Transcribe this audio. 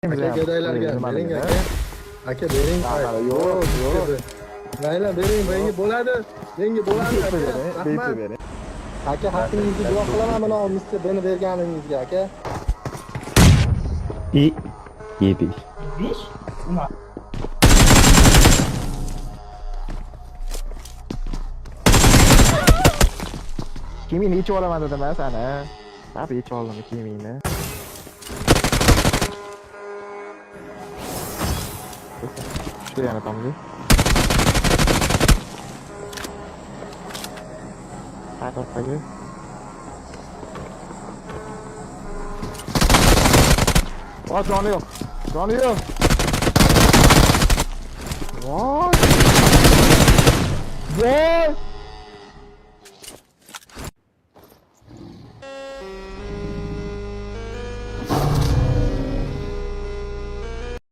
Aka gadaylarga bering aka. Aka bering. Yo'q. Mayli bering, menga bo'ladi. Menga bo'ladi aka. Rahmat. Aka haqqingizni duo qilaman mana olmishcha beni berganingizga aka. И 7. Besh? Kiyimini yechib olaman dedim sana. Tabii yechib oldim kiyimini. Şuraya yana tamamlayayım. Hadi ortaya. Aa canı yok. Canı yok. Vay. Vay.